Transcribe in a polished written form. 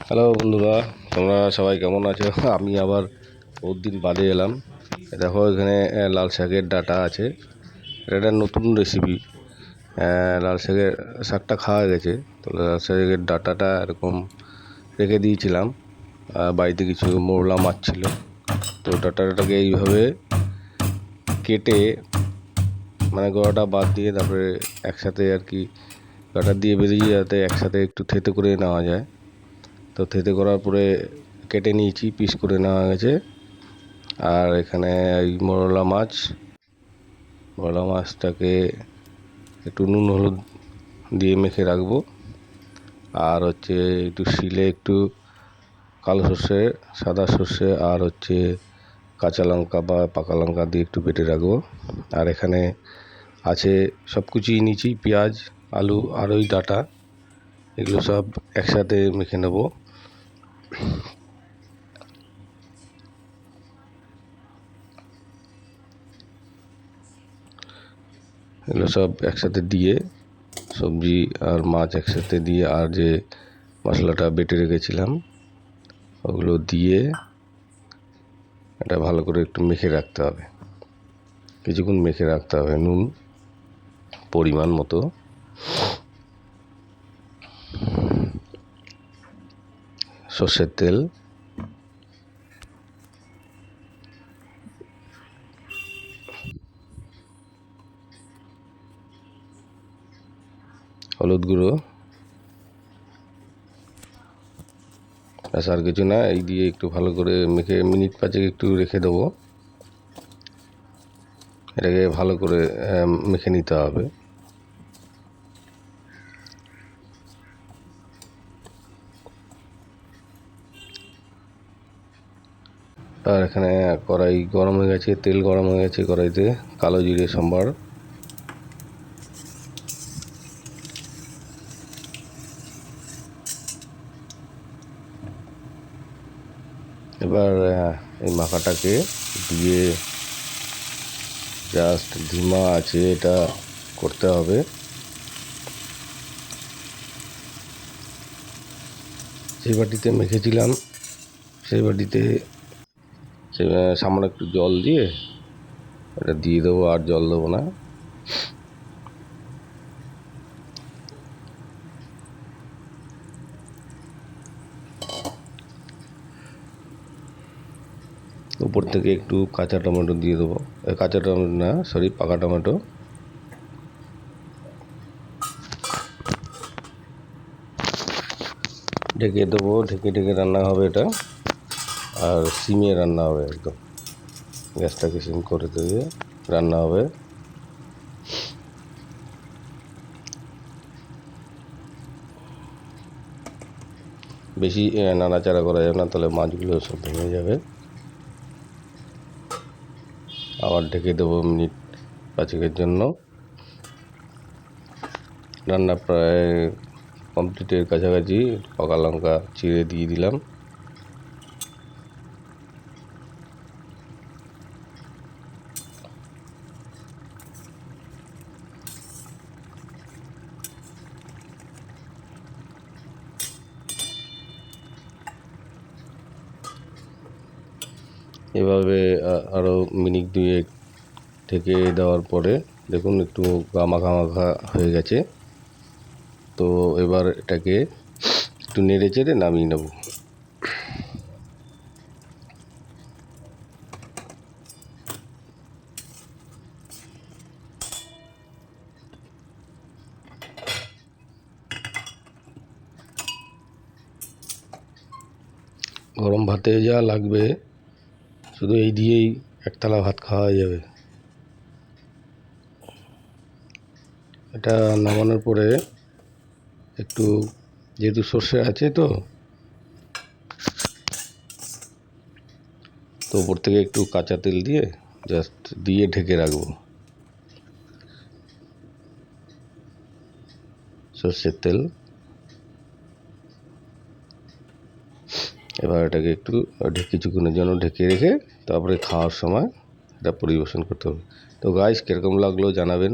Hello বন্ধুরা, তোমরা সবাই কেমন আছো? আমি আবার বহুত দিন বাদে এলাম। দেখো এখানে লাল শাকের ডাঁটা আছে। এটা একটা নতুন রেসিপি। লাল শাকের শাকটা খাওয়া গেছে, তো লাল শাকের ডাঁটাটা এরকম রেখে দিয়েছিলাম। বাড়িতে কিছু মোরলা মাছ ছিল, তো ডাঁটাটাকে এইভাবে কেটে মানে গোড়াটা বাদ দিয়ে তারপরে একসাথে আর কি ডাঁটা দিয়ে বেরিয়ে যাতে একসাথে একটু থেতে করে নেওয়া যায়। তো থেতে করার পরে কেটে নিয়েছি, পিস করে নেওয়া গেছে। আর এখানে এই মোরলা মাছটাকে একটু নুন হলুদ দিয়ে মেখে রাখবো। আর হচ্ছে একটু শিলে একটু কালো সর্ষে, সাদা সর্ষে আর হচ্ছে কাঁচা লঙ্কা বা পাকা লঙ্কা দিয়ে একটু বেটে রাখবো। আর এখানে আছে সব কুচিয়ে নিয়েছি, পেঁয়াজ, আলু আর ওই ডাঁটা, এগুলো সব একসাথে মেখে নেবো। এগুলো সব একসাথে দিয়ে সবজি আর মাছ একসাথে দিয়ে আর যে মশলাটা বেটে রেখেছিলাম ওগুলো দিয়ে এটা ভালো করে একটু মেখে রাখতে হবে, কিছুক্ষণ মেখে রাখতে হবে। নুন পরিমাণ মতো, সর্ষের তেল, হলুদ গুঁড়ো, আর কিছু না। এই দিয়ে একটু ভালো করে মেখে মিনিট 5 একটু রেখে দেবো। এটাকে ভালো করে মেখে নিতে হবে। আর এখানে কড়াই গরম হয়ে গেছে, তেল গরম হয়ে গেছে। কড়াইতে কালো জিরে সম্বার, এবার এই মাখাটাকে দিয়ে জাস্ট ধিমা আছে এটা করতে হবে। যে বাটিতে মেখেছিলাম সেই বাটিতে সামান্য একটু জল দিয়ে এটা দিয়ে দেবো, আর জল দেবো না। উপর থেকে একটু কাঁচা টমেটো দিয়ে দেবো, কাঁচা টমেটো না সরি পাকা টমেটো। ঢেকে দেবো, ঢেকে রান্না হবে এটা। আর সিমে রান্না হবে, একদম গ্যাসটাকে সিম করে দিয়ে রান্না হবে। বেশি নাড়াচাড়া করা যাবে না, তাহলে মাছগুলো সব ভেঙে যাবে। আবার ঢেকে দেবো মিনিট 5 জন্য। রান্না প্রায় কমপ্লিটের কাছাকাছি। পাকা লঙ্কা চিড়ে দিয়ে দিলাম। এভাবে আরও মিনিট 2 ঢেকে দেওয়ার পরে দেখুন একটু মাখা হয়ে গেছে। তো এবার এটাকে একটু নেড়ে চেড়ে নামিয়ে নেব। গরম ভাতে যা লাগবে শুধু এই দিয়েই একতলা ভাত খাওয়া যাবে। এটা নামানোর পরে একটু, যেহেতু সর্ষে আছে তো উপর থেকে একটু কাঁচা তেল দিয়ে জাস্ট দিয়ে ঢেকে রাখবো। সর্ষের তেল। এবার এটাকে একটু কিছুক্ষণের জন্য ঢেকে রেখে তারপরে খাওয়ার সময় এটা পরিবেশন করতে হবে। তো গাইস, কিরকম লাগলো জানাবেন।